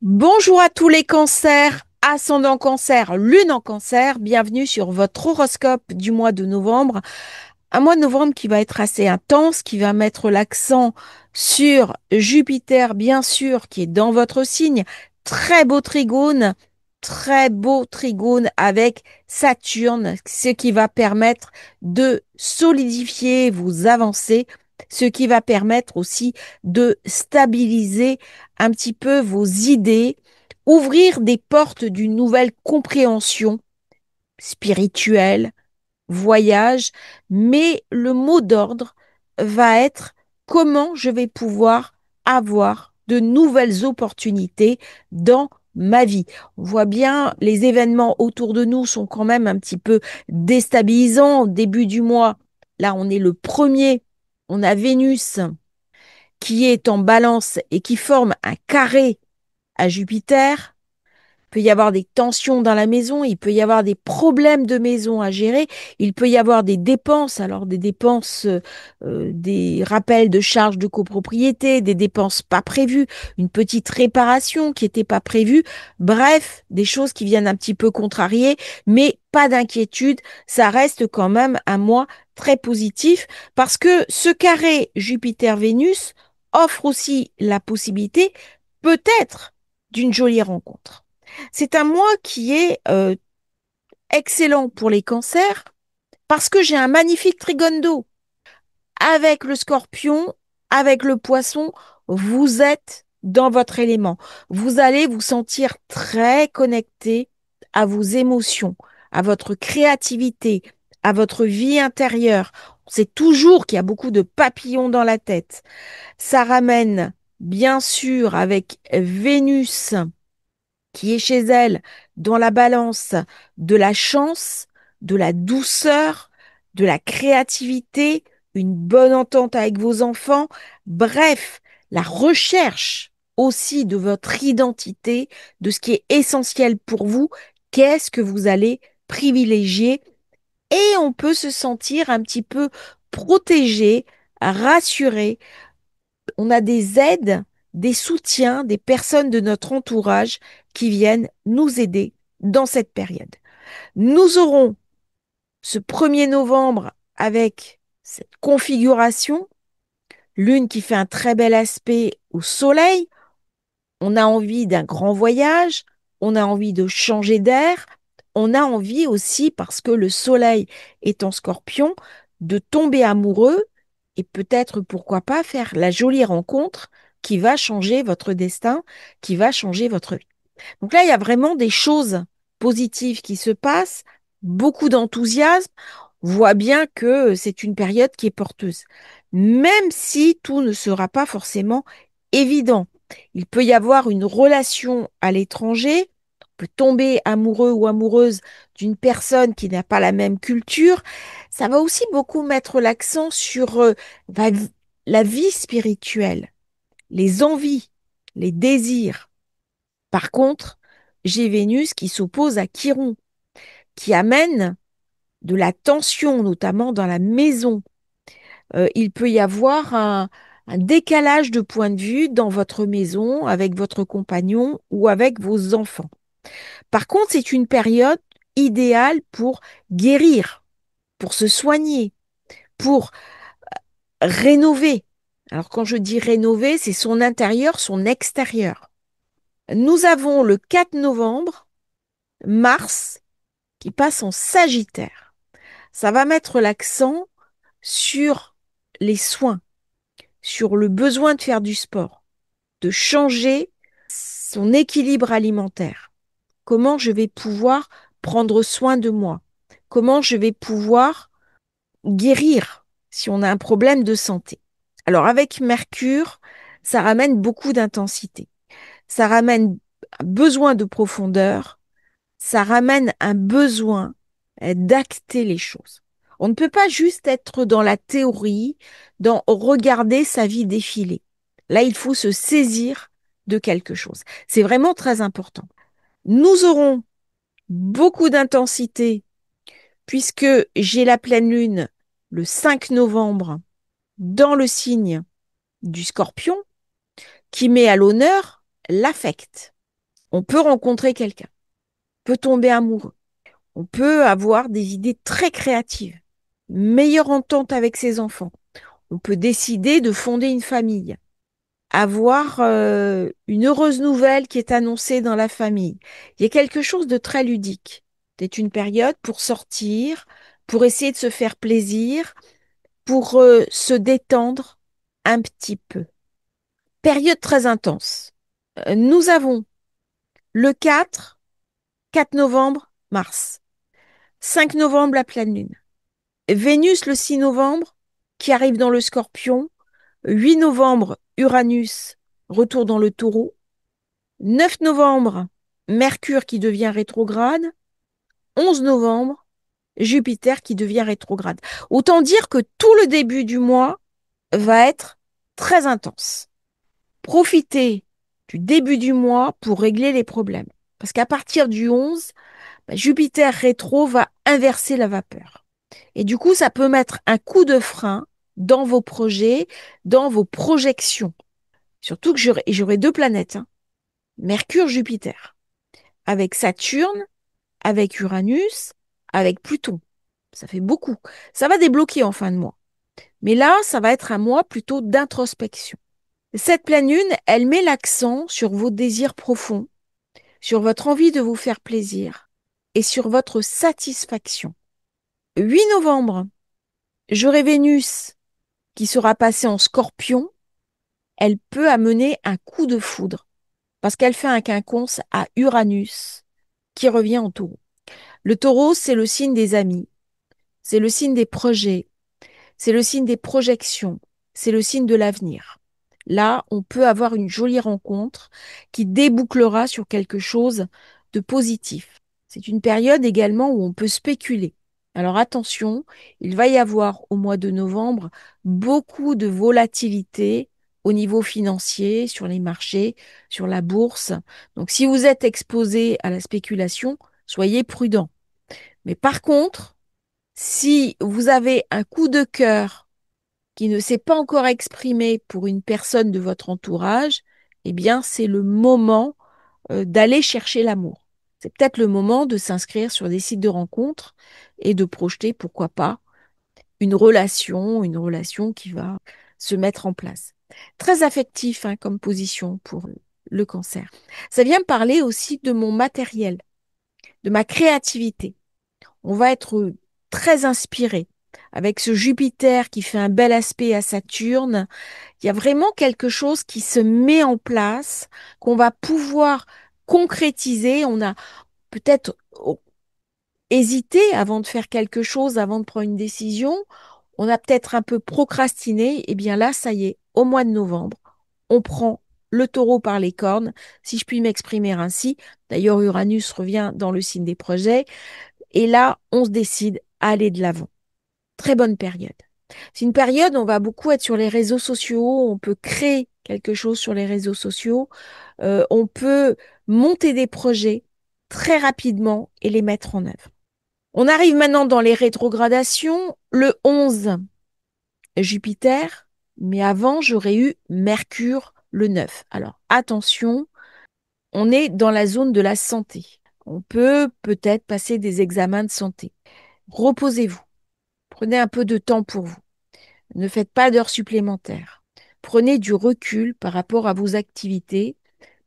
Bonjour à tous les cancers, ascendant cancer, lune en cancer, bienvenue sur votre horoscope du mois de novembre. Un mois de novembre qui va être assez intense, qui va mettre l'accent sur Jupiter, bien sûr, qui est dans votre signe. Très beau trigone avec Saturne, ce qui va permettre de solidifier vos avancées, ce qui va permettre aussi de stabiliser un petit peu vos idées, ouvrir des portes d'une nouvelle compréhension spirituelle, voyage, mais le mot d'ordre va être comment je vais pouvoir avoir de nouvelles opportunités dans ma vie. On voit bien, les événements autour de nous sont quand même un petit peu déstabilisants. Au début du mois, là, on est le premier. On a Vénus qui est en balance et qui forme un carré à Jupiter. Il peut y avoir des tensions dans la maison, il peut y avoir des problèmes de maison à gérer, il peut y avoir des dépenses, alors des dépenses, des rappels de charges de copropriété, des dépenses pas prévues, une petite réparation qui n'était pas prévue, bref, des choses qui viennent un petit peu contrarier, mais pas d'inquiétude, ça reste quand même un mois très positif parce que ce carré Jupiter-Vénus offre aussi la possibilité peut-être d'une jolie rencontre. C'est un mois qui est excellent pour les cancers parce que j'ai un magnifique trigone d'eau. Avec le scorpion, avec le poisson, vous êtes dans votre élément. Vous allez vous sentir très connecté à vos émotions, à votre créativité, à votre vie intérieure. On sait toujours qu'il y a beaucoup de papillons dans la tête. Ça ramène, bien sûr, avec Vénus qui est chez elle dans la balance de la chance, de la douceur, de la créativité, une bonne entente avec vos enfants, bref, la recherche aussi de votre identité, de ce qui est essentiel pour vous, qu'est-ce que vous allez privilégier et on peut se sentir un petit peu protégé, rassuré, on a des aides, des soutiens, des personnes de notre entourage qui viennent nous aider dans cette période. Nous aurons ce 1er novembre avec cette configuration, lune qui fait un très bel aspect au soleil. On a envie d'un grand voyage, on a envie de changer d'air, on a envie aussi, parce que le soleil est en scorpion, de tomber amoureux et peut-être, pourquoi pas, faire la jolie rencontre qui va changer votre destin, qui va changer votre vie. Donc là, il y a vraiment des choses positives qui se passent, beaucoup d'enthousiasme. On voit bien que c'est une période qui est porteuse, même si tout ne sera pas forcément évident. Il peut y avoir une relation à l'étranger, on peut tomber amoureux ou amoureuse d'une personne qui n'a pas la même culture. Ça va aussi beaucoup mettre l'accent sur la la vie spirituelle, les envies, les désirs. Par contre, j'ai Vénus qui s'oppose à Chiron, qui amène de la tension, notamment dans la maison. Il peut y avoir un décalage de point de vue dans votre maison, avec votre compagnon ou avec vos enfants. Par contre, c'est une période idéale pour guérir, pour se soigner, pour rénover. Alors quand je dis rénover, c'est son intérieur, son extérieur. Nous avons le 4 novembre, Mars qui passe en Sagittaire. Ça va mettre l'accent sur les soins, sur le besoin de faire du sport, de changer son équilibre alimentaire. Comment je vais pouvoir prendre soin de moi? Comment je vais pouvoir guérir si on a un problème de santé? Alors avec Mercure, ça ramène beaucoup d'intensité. Ça ramène un besoin de profondeur, ça ramène un besoin d'acter les choses. On ne peut pas juste être dans la théorie, dans regarder sa vie défiler. Là, il faut se saisir de quelque chose. C'est vraiment très important. Nous aurons beaucoup d'intensité puisque j'ai la pleine lune le 5 novembre dans le signe du Scorpion qui met à l'honneur l'affect. On peut rencontrer quelqu'un, on peut tomber amoureux, on peut avoir des idées très créatives, meilleure entente avec ses enfants, on peut décider de fonder une famille, avoir une heureuse nouvelle qui est annoncée dans la famille. Il y a quelque chose de très ludique. C'est une période pour sortir, pour essayer de se faire plaisir, pour se détendre un petit peu. Période très intense. Nous avons le 4 novembre, Mars. 5 novembre, la pleine lune. Vénus, le 6 novembre, qui arrive dans le Scorpion. 8 novembre, Uranus, retour dans le Taureau. 9 novembre, Mercure qui devient rétrograde. 11 novembre, Jupiter qui devient rétrograde. Autant dire que tout le début du mois va être très intense. Profitez du début du mois pour régler les problèmes. Parce qu'à partir du 11, Jupiter rétro va inverser la vapeur. Et du coup, ça peut mettre un coup de frein dans vos projets, dans vos projections. Surtout que j'aurai deux planètes, hein. Mercure, Jupiter, avec Saturne, avec Uranus, avec Pluton. Ça fait beaucoup. Ça va débloquer en fin de mois. Mais là, ça va être un mois plutôt d'introspection. Cette pleine lune, elle met l'accent sur vos désirs profonds, sur votre envie de vous faire plaisir et sur votre satisfaction. 8 novembre, j'aurai Vénus qui sera passée en Scorpion. Elle peut amener un coup de foudre parce qu'elle fait un quinconce à Uranus qui revient en Taureau. Le Taureau, c'est le signe des amis, c'est le signe des projets, c'est le signe des projections, c'est le signe de l'avenir. Là, on peut avoir une jolie rencontre qui débouclera sur quelque chose de positif. C'est une période également où on peut spéculer. Alors attention, il va y avoir au mois de novembre beaucoup de volatilité au niveau financier, sur les marchés, sur la bourse. Donc si vous êtes exposé à la spéculation, soyez prudent. Mais par contre, si vous avez un coup de cœur qui ne s'est pas encore exprimé pour une personne de votre entourage, eh bien, c'est le moment d'aller chercher l'amour. C'est peut-être le moment de s'inscrire sur des sites de rencontres et de projeter, pourquoi pas, une relation qui va se mettre en place. Très affectif hein, comme position pour le cancer. Ça vient me parler aussi de mon matériel, de ma créativité. On va être très inspiré. Avec ce Jupiter qui fait un bel aspect à Saturne, il y a vraiment quelque chose qui se met en place, qu'on va pouvoir concrétiser. On a peut-être hésité avant de faire quelque chose, avant de prendre une décision. On a peut-être un peu procrastiné. Et bien là, ça y est, au mois de novembre, on prend le taureau par les cornes, si je puis m'exprimer ainsi. D'ailleurs, Uranus revient dans le signe des projets. Et là, on se décide à aller de l'avant. Très bonne période. C'est une période où on va beaucoup être sur les réseaux sociaux, on peut créer quelque chose sur les réseaux sociaux, on peut monter des projets très rapidement et les mettre en œuvre. On arrive maintenant dans les rétrogradations. Le 11, Jupiter, mais avant, j'aurais eu Mercure le 9. Alors attention, on est dans la zone de la santé. On peut peut-être passer des examens de santé. Reposez-vous. Prenez un peu de temps pour vous. Ne faites pas d'heures supplémentaires. Prenez du recul par rapport à vos activités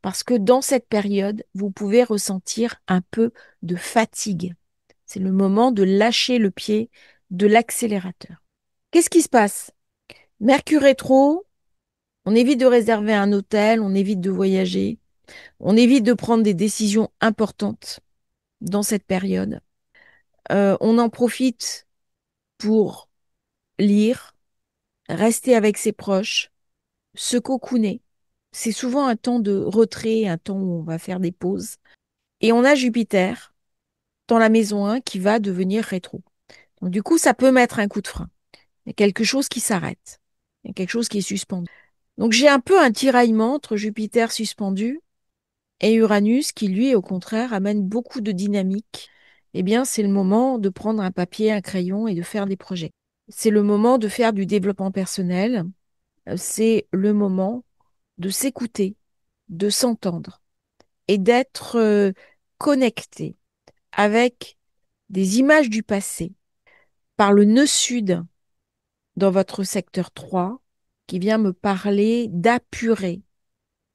parce que dans cette période, vous pouvez ressentir un peu de fatigue. C'est le moment de lâcher le pied de l'accélérateur. Qu'est-ce qui se passe? Mercure rétro, on évite de réserver un hôtel, on évite de voyager, on évite de prendre des décisions importantes dans cette période. On en profite pour lire, rester avec ses proches, se cocooner. C'est souvent un temps de retrait, un temps où on va faire des pauses. Et on a Jupiter dans la maison 1 qui va devenir rétro. Donc du coup, ça peut mettre un coup de frein. Il y a quelque chose qui s'arrête. Il y a quelque chose qui est suspendu. Donc j'ai un peu un tiraillement entre Jupiter suspendu et Uranus qui, lui, au contraire, amène beaucoup de dynamique. Eh bien, c'est le moment de prendre un papier, un crayon et de faire des projets. C'est le moment de faire du développement personnel. C'est le moment de s'écouter, de s'entendre et d'être connecté avec des images du passé par le nœud sud dans votre secteur 3 qui vient me parler d'apurer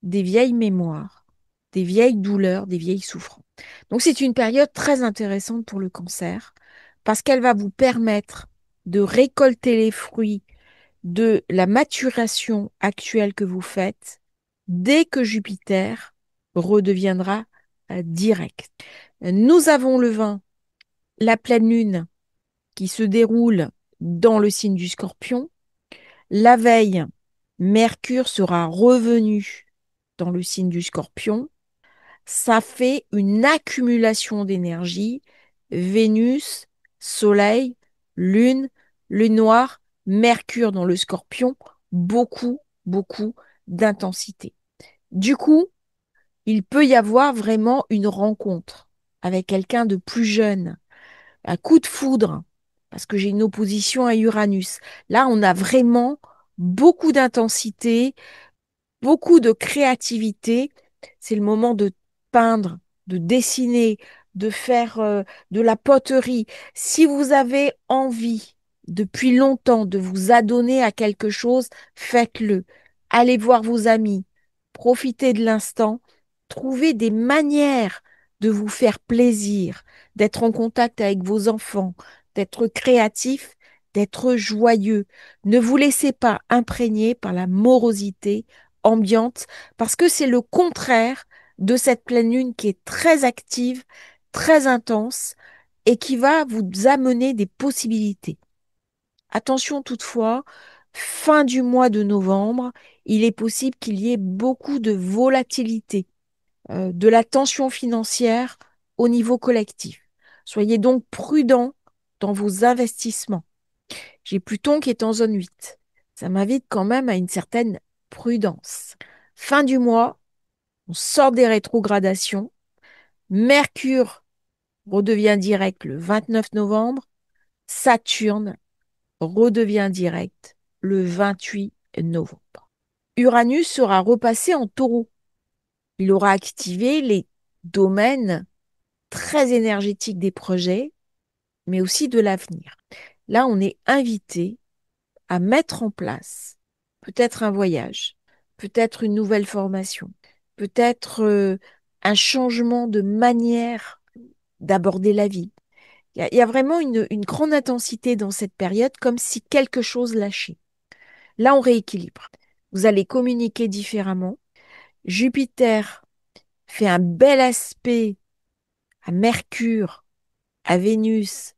des vieilles mémoires, des vieilles douleurs, des vieilles souffrances. Donc c'est une période très intéressante pour le cancer parce qu'elle va vous permettre de récolter les fruits de la maturation actuelle que vous faites dès que Jupiter redeviendra direct. Nous avons le 20, la pleine lune qui se déroule dans le signe du Scorpion. La veille, Mercure sera revenu dans le signe du Scorpion. Ça fait une accumulation d'énergie. Vénus, Soleil, Lune, Lune noire, Mercure dans le Scorpion, beaucoup, beaucoup d'intensité. Du coup, il peut y avoir vraiment une rencontre avec quelqu'un de plus jeune, un coup de foudre, parce que j'ai une opposition à Uranus. Là, on a vraiment beaucoup d'intensité, beaucoup de créativité. C'est le moment de peindre, de dessiner, de faire de la poterie. Si vous avez envie depuis longtemps de vous adonner à quelque chose, faites-le. Allez voir vos amis, profitez de l'instant, trouvez des manières de vous faire plaisir, d'être en contact avec vos enfants, d'être créatif, d'être joyeux. Ne vous laissez pas imprégner par la morosité ambiante, parce que c'est le contraire de cette pleine lune qui est très active, très intense et qui va vous amener des possibilités. Attention toutefois, fin du mois de novembre, il est possible qu'il y ait beaucoup de volatilité, de la tension financière au niveau collectif. Soyez donc prudents dans vos investissements. J'ai Pluton qui est en zone 8. Ça m'invite quand même à une certaine prudence. Fin du mois, on sort des rétrogradations. Mercure redevient direct le 29 novembre. Saturne redevient direct le 28 novembre. Uranus sera repassé en taureau. Il aura activé les domaines très énergétiques des projets, mais aussi de l'avenir. Là, on est invité à mettre en place peut-être un voyage, peut-être une nouvelle formation, peut-être un changement de manière d'aborder la vie. Il y a vraiment une grande intensité dans cette période, comme si quelque chose lâchait. Là, on rééquilibre. Vous allez communiquer différemment. Jupiter fait un bel aspect à Mercure, à Vénus,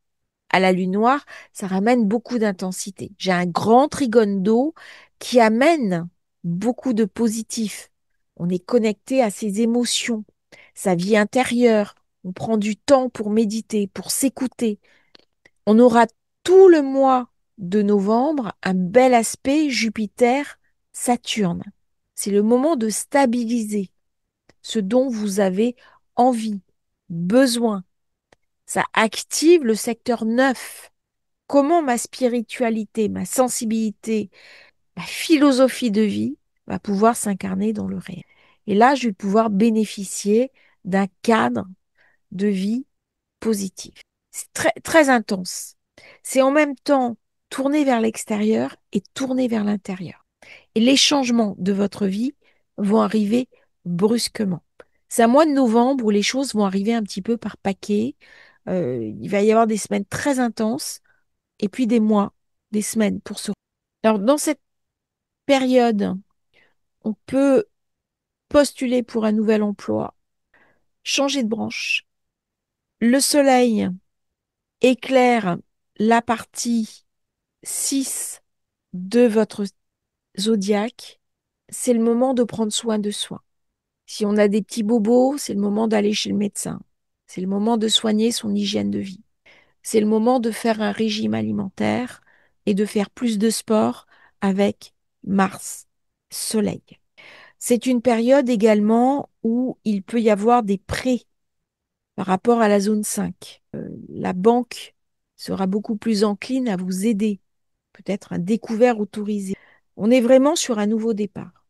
à la lune noire, ça ramène beaucoup d'intensité. J'ai un grand trigone d'eau qui amène beaucoup de positif. On est connecté à ses émotions, sa vie intérieure. On prend du temps pour méditer, pour s'écouter. On aura tout le mois de novembre un bel aspect Jupiter-Saturne. C'est le moment de stabiliser ce dont vous avez envie, besoin. Ça active le secteur 9. Comment ma spiritualité, ma sensibilité, ma philosophie de vie va pouvoir s'incarner dans le réel. Et là, je vais pouvoir bénéficier d'un cadre de vie positif. C'est très, très intense. C'est en même temps tourner vers l'extérieur et tourner vers l'intérieur. Et les changements de votre vie vont arriver brusquement. C'est un mois de novembre où les choses vont arriver un petit peu par paquet. Il va y avoir des semaines très intenses et puis des mois, des semaines pour se... Alors, dans cette période, on peut postuler pour un nouvel emploi, changer de branche. Le soleil éclaire la partie 6 de votre zodiaque. C'est le moment de prendre soin de soi. Si on a des petits bobos, c'est le moment d'aller chez le médecin. C'est le moment de soigner son hygiène de vie. C'est le moment de faire un régime alimentaire et de faire plus de sport avec Mars, Soleil. C'est une période également où il peut y avoir des prêts par rapport à la zone 5. La banque sera beaucoup plus encline à vous aider, peut-être un découvert autorisé. On est vraiment sur un nouveau départ.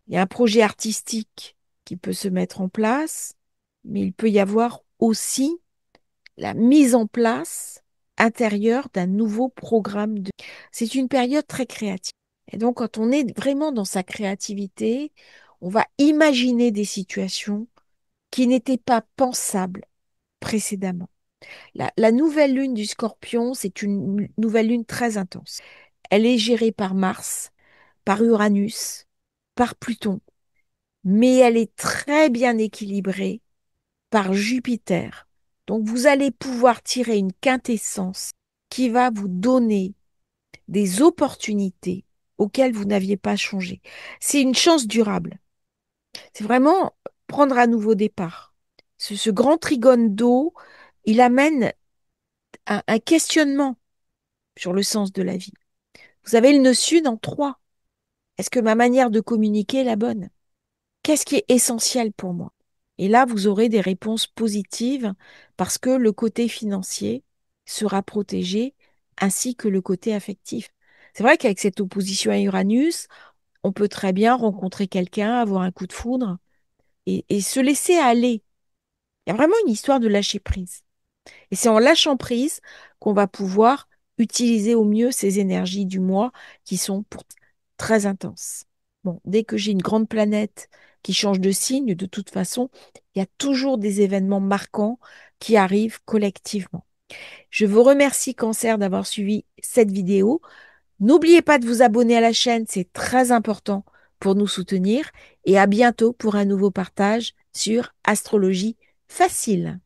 Il y a un projet artistique qui peut se mettre en place, mais il peut y avoir aussi la mise en place intérieure d'un nouveau programme. C'est une période très créative. Et donc, quand on est vraiment dans sa créativité, on va imaginer des situations qui n'étaient pas pensables précédemment. La nouvelle lune du Scorpion, c'est une nouvelle lune très intense. Elle est gérée par Mars, par Uranus, par Pluton, mais elle est très bien équilibrée par Jupiter. Donc vous allez pouvoir tirer une quintessence qui va vous donner des opportunités auxquelles vous n'aviez pas changé. C'est une chance durable. C'est vraiment prendre un nouveau départ. Ce grand trigone d'eau, il amène un questionnement sur le sens de la vie. Vous avez le nœud sud en 3. Est-ce que ma manière de communiquer est la bonne? Qu'est-ce qui est essentiel pour moi? Et là, vous aurez des réponses positives parce que le côté financier sera protégé ainsi que le côté affectif. C'est vrai qu'avec cette opposition à Uranus, on peut très bien rencontrer quelqu'un, avoir un coup de foudre et se laisser aller. Il y a vraiment une histoire de lâcher prise. Et c'est en lâchant prise qu'on va pouvoir utiliser au mieux ces énergies du mois qui sont très intenses. Bon, dès que j'ai une grande planète qui change de signe, de toute façon, il y a toujours des événements marquants qui arrivent collectivement. Je vous remercie, Cancer, d'avoir suivi cette vidéo. N'oubliez pas de vous abonner à la chaîne, c'est très important pour nous soutenir. Et à bientôt pour un nouveau partage sur Astrologie facile.